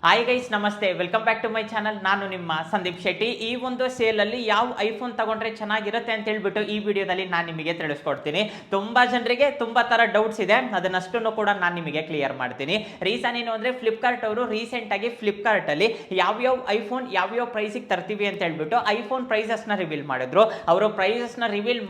Hi guys, ನಮಸ್ತೆ, welcome back to my channel. ನಾನು ನಿಮ್ಮ ಸಂದೀಪ್ ಶೆಟ್ಟಿ. ಈ ಒಂದು ಸೇಲಲ್ಲಿ ಯಾವ ಐಫೋನ್ ತಗೊಂಡ್ರೆ ಚೆನ್ನಾಗಿರುತ್ತೆ ಅಂತ ಹೇಳ್ಬಿಟ್ಟು ಈ ವಿಡಿಯೋದಲ್ಲಿ ನಾನು ನಿಮಗೆ ತಿಳಿಸ್ಕೊಡ್ತೀನಿ. ತುಂಬಾ ಜನರಿಗೆ ತುಂಬಾ ತರ ಡೌಟ್ಸ್ ಇದೆ, ಅದನ್ನಷ್ಟನ್ನು ಕೂಡ ನಾನು ನಿಮಗೆ ಕ್ಲಿಯರ್ ಮಾಡ್ತೀನಿ. ರೀಸನ್ ಏನು ಅಂದ್ರೆ ಫ್ಲಿಪ್ಕಾರ್ಟ್ ಅವರು ರೀಸೆಂಟ್ ಆಗಿ ಫ್ಲಿಪ್ಕಾರ್ಟ್ ಅಲ್ಲಿ ಯಾವ್ಯಾವ ಐಫೋನ್ ಯಾವ್ಯಾವ ಪ್ರೈಸಿಗೆ ತರ್ತೀವಿ ಅಂತ ಹೇಳ್ಬಿಟ್ಟು ಐಫೋನ್ ಪ್ರೈಸಸ್ ನ ರಿವೀಲ್ ಮಾಡಿದ್ರು. ಅವರು ಪ್ರೈಸಸ್ ನ ರಿವೀಲ್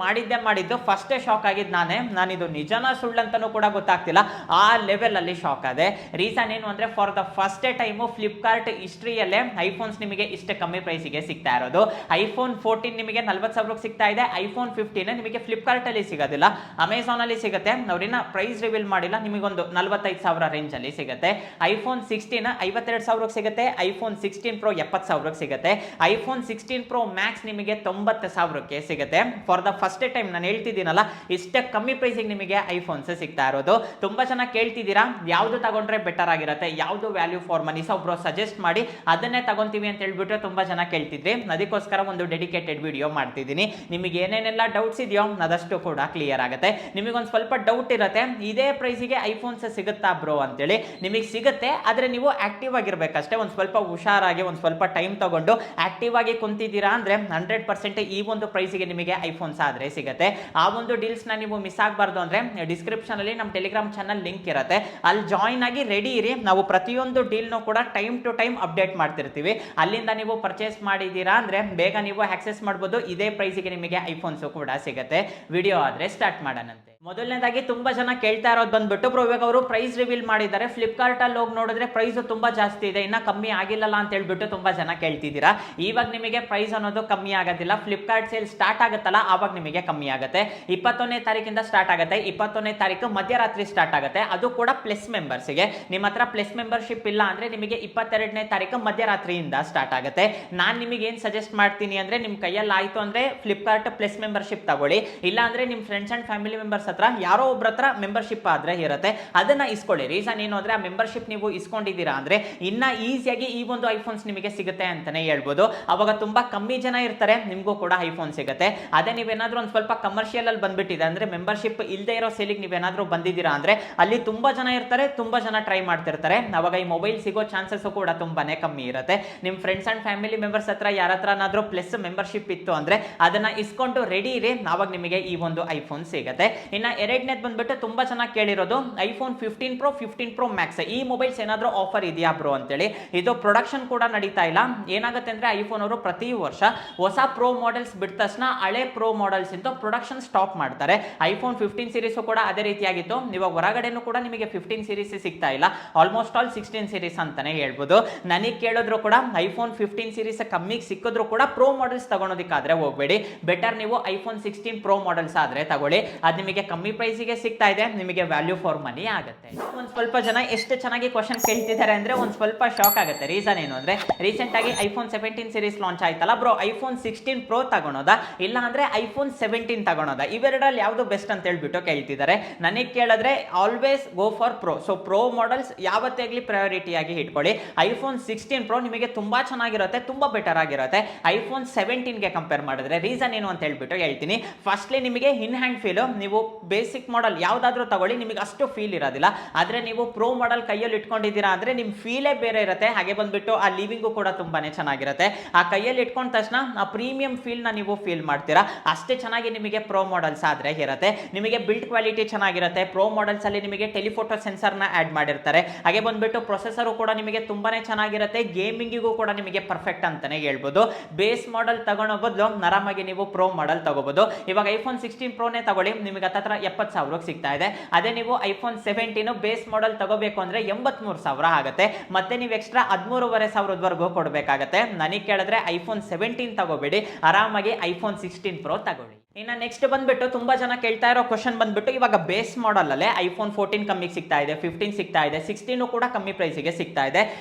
ಮಾಡಿದ್ದು ಫಸ್ಟ್ ಶಾಕ್ ಆಗಿದ್ದು ನಾನಿದು ನಿಜನಾ ಸುಳ್ಳಂತನೂ ಕೂಡ ಗೊತ್ತಾಗ್ತಿಲ್ಲ, ಆ ಲೆವೆಲ್ ಅಲ್ಲಿ ಶಾಕ್ ಆದೆ. ರೀಸನ್ ಏನು ಅಂದ್ರೆ for the first time Flipkart ಹಿಸ್ಟ್ರಿಯಲ್ಲೇ ಐಫೋನ್ಸ್ ನಿಮಗೆ ಇಷ್ಟ ಕಮ್ಮಿ ಪ್ರೈಸಿಗೆ ಸಿಗ್ತಾ ಇರೋದು. ಐಫೋನ್ 14 ನಿಮಗೆ 40,000 ಸಿಗ್ತಾ ಇದೆ. ಐಫೋನ್ 15 ನಿಮಗೆ ಫ್ಲಿಪ್ಕಾರ್ಟ್ ಅಲ್ಲಿ ಸಿಗೋದಿಲ್ಲ, ಅಮೆಝಾನ್ ಅಲ್ಲಿ ಸಿಗುತ್ತೆ. ಅವ್ರಿನ್ನ ಪ್ರೈಸ್ ರಿವೀಲ್ ಮಾಡಿಲ್ಲ, ನಿಮಗೊಂದು 45,000 ರೇಂಜ್ ಅಲ್ಲಿ ಸಿಗುತ್ತೆ. ಐಫೋನ್ 16 52,000 ಸಿಗುತ್ತೆ. ಐಫೋನ್ 16 ಪ್ರೋ 70,000 ಸಿಗುತ್ತೆ. ಐಫೋನ್ 16 ಪ್ರೋ ಮ್ಯಾಕ್ಸ್ ನಿಮಗೆ 90,000 ಸಿಗುತ್ತೆ. ಫಾರ್ ದ ಫಸ್ಟ್ ಟೈಮ್ ನಾನು ಹೇಳ್ತಿದ್ದೀನಲ್ಲ, ಇಷ್ಟ ಕಮ್ಮಿ ಪ್ರೈಸಿಗೆ ನಿಮಗೆ ಐಫೋನ್ಸ್ ಸಿಗ್ತಾ ಇರೋದು. ತುಂಬಾ ಚೆನ್ನಾಗಿ ಕೇಳ್ತಿದ್ದೀರಾ, ಯಾವ್ದು ತಗೊಂಡ್ರೆ ಬೆಟರ್ ಆಗಿರುತ್ತೆ, ಯಾವ್ದು ವ್ಯಾಲ್ಯೂ ಫಾರ್ ಮನಿ, ಒಬ್ರು ಸಜೆಸ್ಟ್ ಮಾಡಿ ಅದನ್ನೇ ತಗೊಂತೀವಿ ಅಂತ ಹೇಳ್ಬಿಟ್ಟು ತುಂಬಾ ಜನ ಕೇಳ್ತಿದ್ರಿ. ಅದಕ್ಕೋಸ್ಕರ ಒಂದು ಡೆಡಿಕೇಟೆಡ್ ವಿಡಿಯೋ ಮಾಡ್ತಿದ್ದೀನಿ. ನಿಮಗೆ ಏನೇನೆಲ್ಲ ಡೌಟ್ಸ್ ಇದೆಯೋ ಅದಷ್ಟು ಕೂಡ ಕ್ಲಿಯರ್ ಆಗುತ್ತೆ. ನಿಮಗೊಂದು ಸ್ವಲ್ಪ ಡೌಟ್ ಇರುತ್ತೆ, ಇದೇ ಪ್ರೈಸಿಗೆ ಐಫೋನ್ಸ್ ಸಿಗುತ್ತಾ ಬ್ರೋ ಅಂತೇಳಿ. ನಿಮಗೆ ಸಿಗುತ್ತೆ, ಆದ್ರೆ ನೀವು ಆಕ್ಟಿವ್ ಆಗಿರ್ಬೇಕಷ್ಟೇ. ಒಂದು ಸ್ವಲ್ಪ ಹುಷಾರಾಗಿ ಒಂದು ಸ್ವಲ್ಪ ಟೈಮ್ ತಗೊಂಡು ಆಕ್ಟಿವ್ ಆಗಿ ಕುಂತಿದ್ದೀರಾ ಅಂದ್ರೆ 100% ಈ ಒಂದು ಪ್ರೈಸಿಗೆ ನಿಮಗೆ ಐಫೋನ್ಸ್ ಆದ್ರೆ ಸಿಗುತ್ತೆ. ಆ ಒಂದು ಡೀಲ್ಸ್ ನ ನೀವು ಮಿಸ್ ಆಗಬಾರ್ದು ಅಂದ್ರೆ ಡಿಸ್ಕ್ರಿಪ್ಷನ್ ಅಲ್ಲಿ ನಮ್ಮ ಟೆಲಿಗ್ರಾಮ್ ಚಾನಲ್ ಲಿಂಕ್ ಇರುತ್ತೆ, ಅಲ್ಲಿ ಜಾಯಿನ್ ಆಗಿ ರೆಡಿ ಇರಿ. ನಾವು ಪ್ರತಿಯೊಂದು ಡೀಲ್ ಕೂಡ ಟೈಮ್ ಟು ಟೈಮ್ ಅಪ್ಡೇಟ್ ಮಾಡ್ತಿರ್ತೀವಿ. ಅಲ್ಲಿಂದ ನೀವು ಪರ್ಚೇಸ್ ಮಾಡಿದ್ದೀರಾ ಅಂದ್ರೆ ಬೇಗ ನೀವು ಆಕ್ಸೆಸ್ ಮಾಡಬಹುದು. ಇದೇ ಪ್ರೈಸಿಗೆ ನಿಮಗೆ ಐಫೋನ್ಸ್ ಕೂಡ ಸಿಗುತ್ತೆ. ವಿಡಿಯೋ ಆದ್ರೆ ಸ್ಟಾರ್ಟ್ ಮಾಡೋಣಂತೆ. ಮೊದಲನೇದಾಗಿ ತುಂಬಾ ಜನ ಕೇಳ್ತಾ ಇರೋದು ಬಂದ್ಬಿಟ್ಟು, ಬ್ರೋ ಇವಾಗ ಅವರು ಪ್ರೈಸ್ ರಿವೀಲ್ ಮಾಡಿದ್ದಾರೆ, ಫ್ಲಿಪ್ಕಾರ್ಟ್ ಅಲ್ಲಿ ಹೋಗಿ ನೋಡಿದ್ರೆ ಪ್ರೈಸ್ ತುಂಬಾ ಜಾಸ್ತಿ ಇದೆ, ಇನ್ನ ಕಮ್ಮಿ ಆಗಿಲ್ಲಲ್ಲ ಅಂತ ಹೇಳ್ಬಿಟ್ಟು ತುಂಬಾ ಜನ ಕೇಳ್ತಿದ್ದೀರಾ. ಇವಾಗ ನಿಮಗೆ ಪ್ರೈಸ್ ಅನ್ನೋದು ಕಮ್ಮಿ ಆಗೋದಿಲ್ಲ. ಫ್ಲಿಪ್ಕಾರ್ಟ್ ಸೇಲ್ ಸ್ಟಾರ್ಟ್ ಆಗುತ್ತಲ್ಲ, ಆವಾಗ ನಿಮಗೆ ಕಮ್ಮಿ ಆಗುತ್ತೆ. 21ನೇ ತಾರೀಕಿಂದ ಸ್ಟಾರ್ಟ್ ಆಗುತ್ತೆ. 21ನೇ ತಾರೀಕು ಮಧ್ಯರಾತ್ರಿ ಸ್ಟಾರ್ಟ್ ಆಗುತ್ತೆ. ಅದು ಕೂಡ ಪ್ಲಸ್ ಮೆಂಬರ್ಸ್ಗೆ. ನಿಮ್ಮ ಹತ್ರ ಪ್ಲಸ್ ಮೆಂಬರ್ಶಿಪ್ ಇಲ್ಲ ಅಂದ್ರೆ ನಿಮಗೆ 22ನೇ ತಾರೀಕು ಮಧ್ಯರಾತ್ರಿಯಿಂದ ಸ್ಟಾರ್ಟ್ ಆಗುತ್ತೆ. ನಾನು ನಿಮಗೆ ಏನ್ ಸಜೆಸ್ಟ್ ಮಾಡ್ತೀನಿ ಅಂದ್ರೆ, ನಿಮ್ ಕೈಯಲ್ಲಿ ಆಯ್ತು ಅಂದ್ರೆ ಫ್ಲಿಪ್ಕಾರ್ಟ್ ಪ್ಲಸ್ ಮೆಂಬರ್ಶಿಪ್ ತಗೊಳ್ಳಿ. ಇಲ್ಲ ಅಂದ್ರೆ ನಿಮ್ ಫ್ರೆಂಡ್ಸ್ ಅಂಡ್ ಫ್ಯಾಮಿಲಿ ಮೆಂಬರ್ಸ್ ಹತ್ರ ಯಾರೋ ಒಬ್ರ ಹತ್ರ ಮೆಂಬರ್ಶಿಪ್ ಆದ್ರೆ ಇರುತ್ತೆ, ಅದನ್ನ ಇಸ್ಕೊಳ್ಳಿ. ರೀಸನ್ ಏನು ಅಂದ್ರೆ, ಆ ಮೆಂಬರ್ಶಿಪ್ ನೀವು ಇಸ್ಕೊಂಡಿದ್ದೀರಾ ಅಂದ್ರೆ ಇನ್ನ ಈಸಿಯಾಗಿ ಈ ಒಂದು ಐಫೋನ್ಸ್ ನಿಮಗೆ ಸಿಗುತ್ತೆ ಅಂತಾನೆ ಹೇಳ್ಬೋದು. ಅವಾಗ ತುಂಬಾ ಕಮ್ಮಿ ಜನ ಇರ್ತಾರೆ, ನಿಮಗೂ ಕೂಡ ಐಫೋನ್ ಸಿಗುತ್ತೆ. ಅದೇ ನೀವೇನಾದ್ರೂ ಒಂದು ಸ್ವಲ್ಪ ಕಮರ್ಷಿಯಲ್ ಅಲ್ಲಿ ಬಂದ್ಬಿಟ್ಟಿದೆ ಅಂದ್ರೆ, ಮೆಂಬರ್ಶಿಪ್ ಇಲ್ಲದೆ ಇರೋ ಸೇಲಿಗೆ ನೀವೇನಾದ್ರೂ ಬಂದಿದ್ದೀರಾ ಅಂದ್ರೆ ಅಲ್ಲಿ ತುಂಬಾ ಜನ ಇರ್ತಾರೆ, ತುಂಬಾ ಜನ ಟ್ರೈ ಮಾಡ್ತಿರ್ತಾರೆ. ಅವಾಗ ಈ ಮೊಬೈಲ್ ಸಿಗೋ ಚಾನ್ಸಸ್ ಕೂಡ ತುಂಬಾನೇ ಕಮ್ಮಿ ಇರುತ್ತೆ. ನಿಮ್ ಫ್ರೆಂಡ್ಸ್ ಅಂಡ್ ಫ್ಯಾಮಿಲಿ ಮೆಂಬರ್ಸ್ ಹತ್ರ ಯಾರ ಹತ್ರನಾದ್ರೂ ಪ್ಲಸ್ ಮೆಂಬರ್ಶಿಪ್ ಇತ್ತು ಅಂದ್ರೆ ಅದನ್ನ ಇಸ್ಕೊಂಡು ರೆಡಿ ಇರಿ, ಆವಾಗ ನಿಮಗೆ ಈ ಒಂದು ಐಫೋನ್ ಸಿಗುತ್ತೆ. ಇನ್ನ ಎರಡನೇದು ಬಂದ್ಬಿಟ್ಟು ತುಂಬಾ ಚೆನ್ನಾಗಿ ಕೇಳಿರೋದು ಐಫೋನ್ 15 ಪ್ರೋ 15 ಪ್ರೋ ಮ್ಯಾಕ್ಸ್. ಈ ಮೊಬೈಲ್ಸ್ ಏನಾದ್ರೂ ಆಫರ್ ಇದೆಯಾ ಬ್ರೋ ಅಂತೇಳಿ. ಇದು ಪ್ರೊಡಕ್ಷನ್ ಕೂಡ ನಡೀತಾ ಇಲ್ಲ. ಏನಾಗುತ್ತೆ ಅಂದ್ರೆ, ಐಫೋನ್ ಅವರು ಪ್ರತಿ ವರ್ಷ ಹೊಸ ಪ್ರೋ ಮಾಡೆಲ್ಸ್ ಬಿಟ್ಟ ತಕ್ಷಣ ಹಳೆ ಪ್ರೋ ಮಾಡೆಲ್ಸ್ ಇಂದ ಪ್ರೊಡಕ್ಷನ್ ಸ್ಟಾಪ್ ಮಾಡ್ತಾರೆ. ಐಫೋನ್ 15 ಸೀರೀಸ್ ಕೂಡ ಅದೇ ರೀತಿಯಾಗಿತ್ತು. ಇವಾಗ ಹೊರಗಡೆನೂ ಕೂಡ ನಿಮಗೆ 15 ಸೀರೀಸ್ ಸಿಗ್ತಾ ಇಲ್ಲ, ಆಲ್ಮೋಸ್ಟ್ ಆಲ್ 16 ಸೀರೀಸ್ ಅಂತಾನೆ ಹೇಳ್ಬೋದು. ನನಗೆ ಕೇಳಿದ್ರು ಕೂಡ ಐಫೋನ್ 15 ಸೀರೀಸ್ ಕಮ್ಮಿಗೆ ಸಿಕ್ಕಿದ್ರು ಕೂಡ ಪ್ರೋ ಮಾಡೆಲ್ಸ್ ತಗೊಳೋದಕ್ಕಾದ್ರೆ ಹೋಗಬೇಡಿ. ಬೆಟರ್ ನೀವು ಐಫೋನ್ 16 ಪ್ರೋ ಮಾಡೆಲ್ಸ್ ಆದ್ರೆ ತಗೊಳ್ಳಿ, ಅದು ನಿಮಗೆ ಕಮ್ಮಿ ಪ್ರೈಸಿಗೆ ಸಿಗ್ತಾ ಇದೆ, ನಿಮಗೆ ವ್ಯಾಲ್ಯೂ ಫಾರ್ ಮನಿ ಆಗುತ್ತೆ. ಒಂದ್ ಸ್ವಲ್ಪ ಜನ ಎಷ್ಟು ಚೆನ್ನಾಗಿ ಕ್ವಶನ್ ಕೇಳ್ತಿದ್ದಾರೆ ಅಂದ್ರೆ ಒಂದ್ ಸ್ವಲ್ಪ ಶಾಕ್ ಆಗುತ್ತೆ. ರೀಸನ್ ಏನು ಅಂದ್ರೆ, ರೀಸೆಂಟ್ ಆಗಿ ಐಫೋನ್ 17 ಸೀರೀಸ್ ಲಾಂಚ್ ಆಯ್ತಲ್ಲ ಬ್ರೋ, ಐಫೋನ್ 16 ಪ್ರೋ ತಗೊಳೋದಾ ಇಲ್ಲ ಅಂದ್ರೆ ಐಫೋನ್ 17 ತಗೊಳೋದಾ, ಇವೆರಡರಲ್ಲಿ ಯಾವ್ದು ಬೆಸ್ಟ್ ಅಂತ ಹೇಳ್ಬಿಟ್ಟು ಕೇಳ್ತಿದ್ದಾರೆ. ನನಗೆ ಕೇಳಿದ್ರೆ always go for pro. So pro models ಯಾವತ್ತೇ ಆಗಲಿ ಪ್ರಯಾರಿಟಿ ಆಗಿ ಇಟ್ಕೊಳ್ಳಿ. ಐಫೋನ್ 16 ಪ್ರೋ ನಿಮಗೆ ತುಂಬಾ ಚೆನ್ನಾಗಿರುತ್ತೆ, ತುಂಬಾ ಬೆಟರ್ ಆಗಿರುತ್ತೆ ಐಫೋನ್ 17ಗೆ ಕಂಪೇರ್ ಮಾಡಿದ್ರೆ. ರೀಸನ್ ಏನು ಅಂತ ಹೇಳ್ಬಿಟ್ಟು ಹೇಳ್ತೀನಿ. ಫಸ್ಟ್ಲಿ ನಿಮಗೆ ಇನ್ ಹ್ಯಾಂಡ್ ಫೀಲ್, ನೀವು ಬೇಸಿಕ್ ಮಾಡೆಲ್ ಯಾವ್ದಾದ್ರು ತಗೊಳ್ಳಿ, ನಿಮಗೆ ಅಷ್ಟು ಫೀಲ್ ಇರೋದಿಲ್ಲ. ಆದ್ರೆ ನೀವು ಪ್ರೋ ಮಾಡೆಲ್ ಕೈಯಲ್ಲಿ ಇಟ್ಕೊಂಡಿದ್ದೀರಾ ಅಂದ್ರೆ ನಿಮ್ ಫೀಲೇ ಬೇರೆ ಇರುತ್ತೆ. ಹಾಗೆ ಬಂದ್ಬಿಟ್ಟು ಆ ಲಿವಿಂಗು ಕೂಡ ತುಂಬಾನೇ ಚೆನ್ನಾಗಿರುತ್ತೆ. ಆ ಕೈಯಲ್ಲಿ ಇಟ್ಕೊಂಡ ತಕ್ಷಣ ಆ ಪ್ರೀಮಿಯಂ ಫೀಲ್ ನ ನೀವು ಫೀಲ್ ಮಾಡ್ತೀರಾ. ಅಷ್ಟೇ ಚೆನ್ನಾಗಿ ನಿಮಗೆ ಪ್ರೋ ಮಾಡೆಲ್ಸ್ ಆದ್ರೆ ಇರುತ್ತೆ. ನಿಮಗೆ ಬಿಲ್ಡ್ ಕ್ವಾಲಿಟಿ ಚೆನ್ನಾಗಿರುತ್ತೆ. ಪ್ರೋ ಮಾಡೆಲ್ಸ್ ಅಲ್ಲಿ ನಿಮಗೆ ಟೆಲಿಫೋಟೋ ಸೆನ್ಸರ್ ನ ಆಡ್ ಮಾಡಿರ್ತಾರೆ. ಹಾಗೆ ಬಂದ್ಬಿಟ್ಟು ಪ್ರೊಸೆಸರ್ ಕೂಡ ನಿಮಗೆ ತುಂಬಾನೇ ಚೆನ್ನಾಗಿರುತ್ತೆ. ಗೇಮಿಂಗಿಗೂ ಕೂಡ ನಿಮಗೆ ಪರ್ಫೆಕ್ಟ್ ಅಂತಾನೆ ಹೇಳ್ಬೋದು. ಬೇಸ್ ಮಾಡೆಲ್ ತಗೊಳ್ಳೋ ಬದಲು ಆರಾಮಾಗಿ ನೀವು ಪ್ರೋ ಮಾಡೆಲ್ ತಗೋಬಹುದು. ಇವಾಗ ಐಫೋನ್ 16 ಪ್ರೋನೇ ತಗೊಳ್ಳಿ, ನಿಮಗೆ ಹತ್ರ 70,000 ಸಿಗ್ತಾ ಇದೆ. ಅದೇ ನೀವು ಐಫೋನ್ 17 ಬೇಸ್ ಮಾಡೆಲ್ ತಗೋಬೇಕು ಅಂದ್ರೆ 83,000 ಆಗುತ್ತೆ. ಮತ್ತೆ ನೀವು ಎಕ್ಸ್ಟ್ರಾ 13,500 ಕೊಡಬೇಕಾಗತ್ತೆ. ನನಗೆ ಕೇಳಿದ್ರೆ ಐಫೋನ್ 17 ತಗೋಬೇಡಿ, ಆರಾಮಾಗಿ ಐಫೋನ್ 16 ಪ್ರೋ ತಗೊಳ್ಳಿ. ಇನ್ನು ನೆಕ್ಸ್ಟ್ ಬಂದ್ಬಿಟ್ಟು ತುಂಬಾ ಜನ ಕೇಳ್ತಾ ಇರೋ ಕ್ವಶನ್ ಬಂದ್ಬಿಟ್ಟು, ಇವಾಗ ಬೇಸ್ ಮಾಡೆಲ್ ಅಲ್ಲೇ ಐಫೋನ್ 14 ಕಮ್ಮಿಗೆ ಸಿಗ್ತಾ ಇದೆ, 15 ಸಿಗ್ತಾ ಇದೆ, 16 ಕೂಡ ಕಮ್ಮಿ ಪ್ರೈಸಿಗೆ ಸಿಗ್ತಾ ಇದೆ.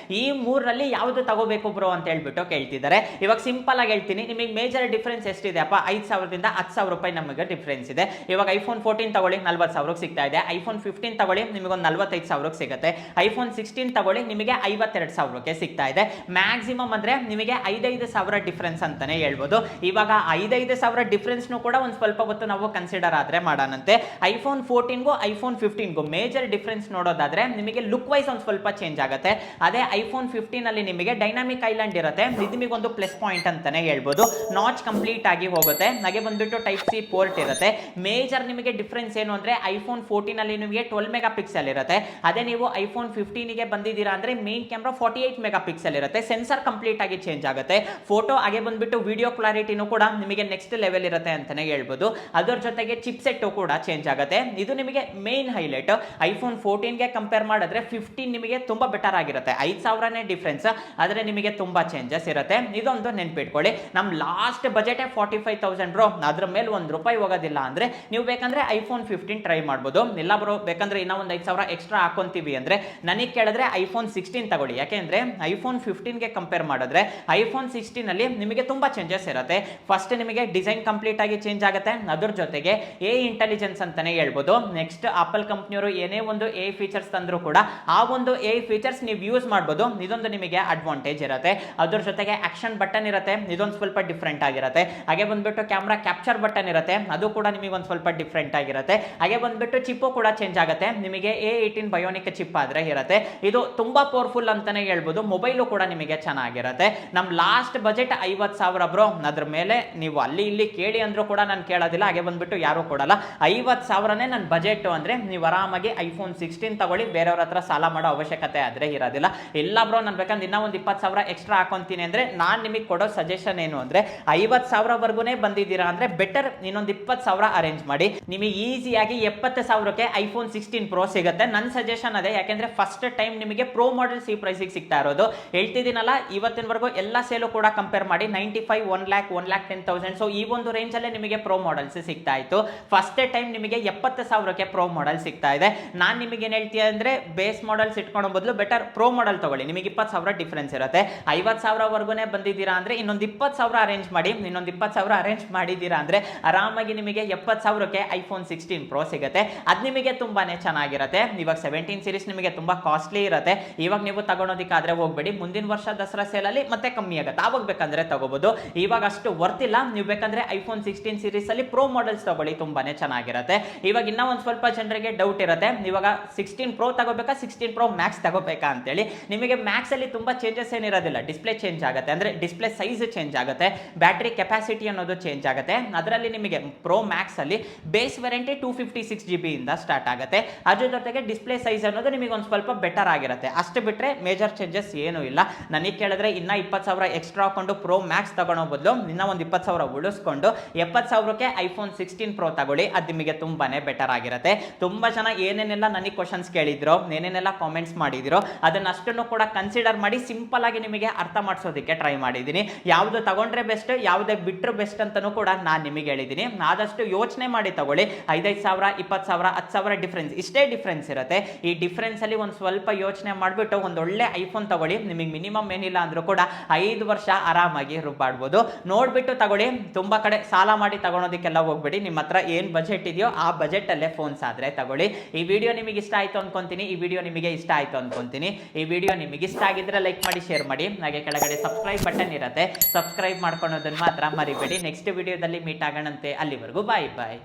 ಈ ಮೂರರಲ್ಲಿ ಯಾವ್ದು ತಗೋಬೇಕು ಬ್ರೋ ಅಂತ ಹೇಳ್ಬಿಟ್ಟು ಕೇಳ್ತಿದ್ದಾರೆ. ಇವಾಗ ಸಿಂಪಲ್ ಆಗಿ ಹೇಳ್ತೀನಿ, ನಿಮಗೆ ಮೇಜರ್ ಡಿಫರೆನ್ಸ್ ಎಷ್ಟಿದೆ ಅಪ್ಪ? 5,000ದಿಂದ 10,000 ರೂಪಾಯಿ ನಮಗೆ ಡಿಫರೆನ್ಸ್ ಇದೆ. ಇವಾಗ ಐಫೋನ್ 14 ತಗೊಳ್ಳಿ 40,000 ಸಿಗ್ತಾ ಇದೆ. ಐಫೋನ್ 15 ತಗೊಳ್ಳಿ ನಿಮಗೆ ಒಂದು 45,000 ಸಿಗುತ್ತೆ. ಐಫೋನ್ 16 ತಗೊಳ್ಳಿ ನಿಮಗೆ 52,000 ಸಿಗ್ತಾ ಇದೆ. ಮ್ಯಾಕ್ಸಿಮಮ್ ಅಂದ್ರೆ ನಿಮಗೆ 5,000 ಡಿಫರೆನ್ಸ್ ಅಂತಾನೆ ಹೇಳ್ಬೋದು. ಇವಾಗ 5,000 ಡಿಫರೆನ್ಸ್ ಕೂಡ ಒಂದು ಸ್ವಲ್ಪ ಹೊತ್ತು ನಾವು ಕನ್ಸಿಡರ್ ಆದ್ರೆ ಮಾಡೋಣಂತೆ. ಐಫೋನ್ 14ಗೂ ಐಫೋನ್ 15ಗೂ ಮೇಜರ್ ಡಿಫ್ರೆನ್ಸ್ ನೋಡೋದಾದ್ರೆ ನಿಮಗೆ ಲುಕ್ ವೈಸ್ ಒಂದು ಸ್ವಲ್ಪ ಚೇಂಜ್ ಆಗುತ್ತೆ. ಅದೇ ಐಫೋನ್ 15 ಅಲ್ಲಿ ನಿಮಗೆ ಡೈನಾಮಿಕ್ ಐಲ್ಯಾಂಡ್ ಇರುತ್ತೆ, ಇದು ನಿಮಗೆ ಒಂದು ಪ್ಲಸ್ ಪಾಯಿಂಟ್ ಅಂತಾನೆ ಹೇಳ್ಬೋದು. ನಾಚ್ ಕಂಪ್ಲೀಟ್ ಆಗಿ ಹೋಗುತ್ತೆ. ಹಾಗೆ ಬಂದ್ಬಿಟ್ಟು ಟೈಪ್ ಸಿ ಪೋರ್ಟ್ ಇರುತ್ತೆ. ಮೇಜರ್ ನಿಮಗೆ ಡಿಫ್ರೆನ್ಸ್ ಏನು ಅಂದ್ರೆ ಐಫೋನ್ 14 ಅಲ್ಲಿ ನಿಮಗೆ 12 ಮೆಗಾ ಪಿಕ್ಸೆಲ್ ಇರುತ್ತೆ. ಅದೇ ನೀವು ಐಫೋನ್ 15 ಗೆ ಬಂದಿದ್ದೀರಾ ಅಂದ್ರೆ ಮೇನ್ ಕ್ಯಾಮ್ರಾ 48 ಮೆಗಾ ಪಿಕ್ಸೆಲ್ ಇರುತ್ತೆ. ಸೆನ್ಸರ್ ಕಂಪ್ಲೀಟ್ ಆಗಿ ಚೇಂಜ್ ಆಗುತ್ತೆ. ಫೋಟೋ ಹಾಗೆ ಬಂದ್ಬಿಟ್ಟು ವಿಡಿಯೋ ಕ್ಲಾರಿಟಿನೂ ಕೂಡ ನಿಮಗೆ ನೆಕ್ಸ್ಟ್ ಲೆವೆಲ್ ಇರುತ್ತೆ ಅಂತಾನೆ ಹೇಳ್ಬೋದು. ಅದರ ಜೊತೆಗೆ ಚಿಪ್ಸೆಟ್ ಕೂಡ ಚೇಂಜ್ ಆಗುತ್ತೆ. ಇದು ನಿಮಗೆ ಮೇನ್ ಹೈಲೈಟ್. ಐಫೋನ್ 14 ಗೆ ಕಂಪೇರ್ ಮಾಡಿದ್ರೆ 15 ನಿಮಗೆ ತುಂಬಾ ಬೆಟರ್ ಆಗಿರುತ್ತೆ. 5000ನೇ ಡಿಫ್ರೆನ್ಸ್, ಆದ್ರೆ ನಿಮಗೆ ತುಂಬಾ ಚೇಂಜಸ್ ಇರುತ್ತೆ. ಇದೊಂದು ನೆನ್ಪಿಟ್ಕೊಳ್ಳಿ. ನಮ್ ಲಾಸ್ಟ್ ಬಜೆಟ್ 45,000 ಬ್ರೋ, ಅದ್ರ ಮೇಲೆ ₹1 ಹೋಗೋದಿಲ್ಲ ಅಂದ್ರೆ ನೀವು ಬೇಕಂದ್ರೆ ಐಫೋನ್ 15 ಟ್ರೈ ಮಾಡ್ಬೋದು. ಇಲ್ಲ ಬ್ರೋ ಬೇಕಂದ್ರೆ ಇನ್ನೂ ಒಂದು 5,000 ಎಕ್ಸ್ಟ್ರಾ ಹಾಕೊಂತೀವಿ ಅಂದ್ರೆ ನನಗೆ ಕೇಳಿದ್ರೆ ಐಫೋನ್ 16 ತಗೊಳ್ಳಿ. ಯಾಕೆಂದ್ರೆ ಐಫೋನ್ 15 ಗೆ ಕಂಪೇರ್ ಮಾಡಿದ್ರೆ ಐಫೋನ್ 16 ಅಲ್ಲಿ ನಿಮಗೆ ತುಂಬಾ ಚೇಂಜಸ್ ಇರುತ್ತೆ. ಫಸ್ಟ್ ನಿಮಗೆ ಡಿಸೈನ್ ಕಂಪ್ಲೀಟ್ ಆಗಿ ಚೇಂಜ್ ಆಗುತ್ತೆ. ಅದ್ರ ಜೊತೆಗೆ ಎ ಇಂಟೆಲಿಜೆನ್ಸ್ ಅಂತಾನೆ ಹೇಳ್ಬೋದು. ನೆಕ್ಸ್ಟ್ ಆಪಲ್ ಕಂಪ್ನಿಯವರು ಏನೇ ಒಂದು ಎ ಫೀಚರ್ಸ್ ತಂದ್ರು ಕೂಡ ಆ ಒಂದು ಎ ಫೀಚರ್ಸ್ ನೀವು ಯೂಸ್ ಮಾಡ್ಬೋದು. ಇದೊಂದು ನಿಮಗೆ ಅಡ್ವಾಂಟೇಜ್ ಇರುತ್ತೆ. ಅದ್ರ ಜೊತೆಗೆ ಆಕ್ಷನ್ ಬಟನ್ ಇರುತ್ತೆ, ಇದೊಂದು ಸ್ವಲ್ಪ ಡಿಫ್ರೆಂಟ್ ಆಗಿರುತ್ತೆ. ಹಾಗೆ ಬಂದ್ಬಿಟ್ಟು ಕ್ಯಾಮ್ರಾ ಕ್ಯಾಪ್ಚರ್ ಬಟನ್ ಇರುತ್ತೆ, ಅದು ಕೂಡ ನಿಮಗೆ ಒಂದು ಸ್ವಲ್ಪ ಡಿಫ್ರೆಂಟ್ ಆಗಿರುತ್ತೆ. ಹಾಗೆ ಬಂದ್ಬಿಟ್ಟು ಚಿಪ್ಪು ಕೂಡ ಚೇಂಜ್ ಆಗುತ್ತೆ. ನಿಮಗೆ A18 ಬಯೋನಿಕ್ ಚಿಪ್ ಆದ್ರೆ ಇರುತ್ತೆ. ಇದು ತುಂಬಾ ಪವರ್ಫುಲ್ ಅಂತಾನೆ ಹೇಳ್ಬೋದು. ಮೊಬೈಲು ಕೂಡ ನಿಮಗೆ ಚೆನ್ನಾಗಿರುತ್ತೆ. ನಮ್ ಲಾಸ್ಟ್ ಬಜೆಟ್ 50,000 ಬ್ರೋ, ಅದ್ರ ಮೇಲೆ ನೀವು ಅಲ್ಲಿ ಇಲ್ಲಿ ಕೇಳಿ ಅಂದ್ರೂ ಕೂಡ ನಾನು ಕೇಳೋದಿಲ್ಲ. ಹಾಗೆ ಬಂದ್ಬಿಟ್ಟು ಯಾರು ಕೊಡಲ್ಲ. 50,000ನೇ ನನ್ನ ಬಜೆಟ್ ಅಂದ್ರೆ ನೀವು ಆರಾಮಾಗಿ ಐಫೋನ್ 16 ತಗೊಳ್ಳಿ. ಬೇರೆಯವ್ರ ಹತ್ರ ಸಾಲ ಮಾಡೋ ಅವಶ್ಯಕತೆ ಆದ್ರೆ ಇರೋದಿಲ್ಲ. ಇಲ್ಲ ಬ್ರೋ ನಾನು ಬೇಕಂದ್ರೆ ಇನ್ನೂ ಒಂದು 20,000 ಎಕ್ಸ್ಟ್ರಾ ಹಾಕೊಂತೀನಿ ಅಂದ್ರೆ ನಾನು ನಿಮಗೆ ಕೊಡೋ ಸಜೆಷನ್ ಏನು ಅಂದ್ರೆ 50,000 ಬಂದಿದ್ದೀರಾ ಅಂದ್ರೆ ಬೆಟರ್ ಇನ್ನೊಂದು 20,000 ಅರೇಂಜ್ ಮಾಡಿ. ನಿಮಗೆ ಈಸಿಯಾಗಿ 70,000ಕ್ಕೆ ಐಫೋನ್ 16 ಪ್ರೋ ಸಿಗುತ್ತೆ. ನನ್ನ ಸಜೆಷನ್ ಅದೇ. ಯಾಕೆಂದ್ರೆ ಫಸ್ಟ್ ಟೈಮ್ ನಿಮಗೆ ಪ್ರೋ ಮಾಡೆಲ್ಸ್ ಈ ಪ್ರೈಸಿಗೆ ಸಿಗ್ತಾ ಇರೋದು. ಹೇಳ್ತಿದ್ದೀನಲ್ಲ, ಇವತ್ತಿನವರೆಗೂ ಎಲ್ಲ ಸೇಲು ಕೂಡ ಕಂಪೇರ್ ಮಾಡಿ 95, 1 lakh, 1,10,000 ಸೊ ಈ ಒಂದು ರೇಂಜ್ ಅಲ್ಲೇ ನಿಮಗೆ ಪ್ರೋ ಮಾಡೆಲ್ಸ್ ಸಿಗ್ತಾ ಇತ್ತು. ಫಸ್ಟ್ ಟೈಮ್ ನಿಮಗೆ 70,000ಕ್ಕೆ ಪ್ರೋ ಮಾಡೆಲ್ ಸಿಗ್ತಾ ಇದೆ. ನಾನು ನಿಮಗೆ ಏನ್ ಹೇಳ್ತೀಯ ಅಂದ್ರೆ ಬೇಸ್ ಮಾಡೆಲ್ಸ್ ಇಟ್ಕೊಳ್ಳೋ ಬದಲು ಬೆಟರ್ ಪ್ರೋ ಮಾಡೆಲ್ ತಗೊಳ್ಳಿ. ನಿಮಗೆ 20,000 ಡಿಫ್ರೆನ್ಸ್ ಇರುತ್ತೆ. 50,000 ಬಂದಿದ್ದೀರಾ ಅಂದ್ರೆ ಇನ್ನೊಂದು 20,000 ಅರೇಂಜ್ ಮಾಡಿ. ಇನ್ನೊಂದು 20,000 ಅರೇಂಜ್ ಮಾಡಿದ್ದೀರಾ ಅಂದ್ರೆ ಆರಾಮಾಗಿ ನಿಮಗೆ 70,000ಕ್ಕೆ ಐಫೋನ್ 16 ಪ್ರೋ ಸಿಗುತ್ತೆ. ಅದು ನಿಮಗೆ ತುಂಬಾನೇ ಚೆನ್ನಾಗಿರುತ್ತೆ. ಇವಾಗ 17 ಸೀರೀಸ್ ನಿಮಗೆ ತುಂಬಾ ಕಾಸ್ಟ್ಲಿ ಇರುತ್ತೆ. ಇವಾಗ ನೀವು ತಗೊಳೋದಕ್ಕಾದ್ರೆ ಹೋಗ್ಬೇಡಿ. ಮುಂದಿನ ವರ್ಷ ದಸರಾ ಸೇಲಲ್ಲಿ ಮತ್ತೆ ಕಮ್ಮಿ ಆಗುತ್ತೆ, ಆವಾಗ ಬೇಕಂದ್ರೆ ತಗೋಬಹುದು. ಇವಾಗ ಅಷ್ಟು ವರ್ತ್ ಇಲ್ಲ. ನೀವು ಬೇಕಂದ್ರೆ ಐಫೋನ್ 16 ಸೀರೀಸ್ ಅಲ್ಲಿ ಪ್ರೋ ಮಾಡೆಲ್ಸ್ ತಗೊಳ್ಳಿ, ತುಂಬಾನೇ ಚೆನ್ನಾಗಿರುತ್ತೆ. ಇವಾಗ ಇನ್ನೂ ಒಂದು ಸ್ವಲ್ಪ ಜನರಿಗೆ ಡೌಟ್ ಇರುತ್ತೆ, ಇವಾಗ 16 ಪ್ರೋ ತಗೋಬೇಕಾ 16 ಪ್ರೋ ಮ್ಯಾಕ್ಸ್ ತಗೋಬೇಕಾ ಅಂತೇಳಿ. ನಿಮಗೆ ಮ್ಯಾಕ್ಸ್ ಅಲ್ಲಿ ತುಂಬಾ ಚೇಂಜಸ್ ಏನಿರೋದಿಲ್ಲ. ಡಿಸ್ಪ್ಲೇ ಚೇಂಜ್ ಆಗುತ್ತೆ, ಅಂದ್ರೆ ಡಿಸ್ಪ್ಲೇ ಸೈಜ್ ಚೇಂಜ್ ಆಗುತ್ತೆ, ಬ್ಯಾಟರಿ ಕೆಪಾಸಿಟಿ ಅನ್ನೋದು ಚೇಂಜ್ ಆಗುತ್ತೆ. ಅದರಲ್ಲಿ ನಿಮಗೆ ಪ್ರೋ ಮ್ಯಾಕ್ಸ್ ಅಲ್ಲಿ ಬೇಸ್ ವೇರಿಯಂಟ್ 256 GB ಇಂದ ಸ್ಟಾರ್ಟ್ ಆಗುತ್ತೆ. ಅದ್ರ ಜೊತೆಗೆ ಡಿಸ್ಪ್ಲೇ ಸೈಜ್ ಅನ್ನೋದು ನಿಮಗೆ ಒಂದು ಸ್ವಲ್ಪ ಬೆಟರ್ ಆಗಿರುತ್ತೆ. ಅಷ್ಟು ಬಿಟ್ರೆ ಮೇಜರ್ ಚೇಂಜಸ್ ಏನೂ ಇಲ್ಲ. ನನಗೆ ಕೇಳಿದ್ರೆ ಇನ್ನ 20,000 ಎಕ್ಸ್ಟ್ರಾ ಹಾಕೊಂಡು ಪ್ರೋ ಮ್ಯಾಕ್ಸ್ ತಗೊಳ್ಳೋ ಬದಲು ಇನ್ನ ಒಂದು 20,000 ಉಳಿಸ್ಕೊಂಡು 70,000ಕ್ಕೆ ಐಫೋನ್ 16 ಪ್ರೋ ತಗೊಳ್ಳಿ. ಅದು ನಿಮಗೆ ತುಂಬಾನೇ ಬೆಟರ್ ಆಗಿರುತ್ತೆ. ತುಂಬಾ ಜನ ಏನೇನೆಲ್ಲ ನನಗೆ ಕ್ವಶನ್ಸ್ ಕೇಳಿದ್ರು, ಏನೇನೆಲ್ಲ ಕಾಮೆಂಟ್ಸ್ ಮಾಡಿದಿರೋ ಅದನ್ನಷ್ಟನ್ನು ಕೂಡ ಕನ್ಸಿಡರ್ ಮಾಡಿ ಸಿಂಪಲ್ ಆಗಿ ನಿಮಗೆ ಅರ್ಥ ಮಾಡಿಸೋದಕ್ಕೆ ಟ್ರೈ ಮಾಡಿದ್ದೀನಿ. ಯಾವ್ದು ತಗೊಂಡ್ರೆ ಬೆಸ್ಟ್, ಯಾವುದೇ ಬಿಟ್ಟರೆ ಬೆಸ್ಟ್ ಅಂತಲೂ ಕೂಡ ನಾನು ನಿಮಗೆ ಹೇಳಿದ್ದೀನಿ. ಆದಷ್ಟು ಯೋಚನೆ ಮಾಡಿ ತಗೊಳ್ಳಿ. 5,000, 20,000, 10,000 ಡಿಫ್ರೆನ್ಸ್, ಇಷ್ಟೇ ಡಿಫ್ರೆನ್ಸ್ ಇರುತ್ತೆ. ಈ ಡಿಫ್ರೆನ್ಸ್ ಅಲ್ಲಿ ಒಂದು ಸ್ವಲ್ಪ ಯೋಚನೆ ಮಾಡಿಬಿಟ್ಟು ಒಂದು ಒಳ್ಳೆ ಐಫೋನ್ ತಗೊಳ್ಳಿ. ನಿಮಗೆ ಮಿನಿಮಮ್ ಏನಿಲ್ಲ ಅಂದ್ರೂ ಕೂಡ 5 ವರ್ಷ ಆರಾಮಾಗಿ ರುಬ್ಬಾಡ್ಬೋದು. ನೋಡ್ಬಿಟ್ಟು ತಗೊಳ್ಳಿ. ತುಂಬಾ ಕಡೆ ಸಾಲ ಮಾಡಿ ತಗೊಳೋದಕ್ಕೆಲ್ಲ ಹೋಗ್ಬೇಡಿ. ನಿಮ್ಮ ಹತ್ರ ಏನ್ ಬಜೆಟ್ ಇದೆಯೋ ಆ ಬಜೆಟ್ ಅಲ್ಲೇ ಫೋನ್ಸ್ ಆದ್ರೆ ತಗೊಳ್ಳಿ. ಈ ವಿಡಿಯೋ ನಿಮಗೆ ಇಷ್ಟ ಆಯ್ತು ಅನ್ಕೊಂತೀನಿ. ಈ ವಿಡಿಯೋ ನಿಮಗೆ ಇಷ್ಟ ಆಯ್ತು ಅನ್ಕೊಂತೀನಿ. ಈ ವಿಡಿಯೋ ನಿಮಗೆ ಇಷ್ಟ ಆಗಿದ್ರೆ ಲೈಕ್ ಮಾಡಿ, ಶೇರ್ ಮಾಡಿ. ಹಾಗೆ ಕೆಳಗಡೆ ಸಬ್ಸ್ಕ್ರೈಬ್ ಬಟನ್ ಇರುತ್ತೆ, ಸಬ್ಸ್ಕ್ರೈಬ್ ಮಾಡ್ಕೊಳ್ಳೋದನ್ನ ಮಾತ್ರ ಮರಿಬೇಡಿ. ನೆಕ್ಸ್ಟ್ ವಿಡಿಯೋದಲ್ಲಿ ಮೀಟ್ ಆಗೋಣಂತೆ. ಅಲ್ಲಿವರೆಗೂ ಬಾಯ್ ಬಾಯ್.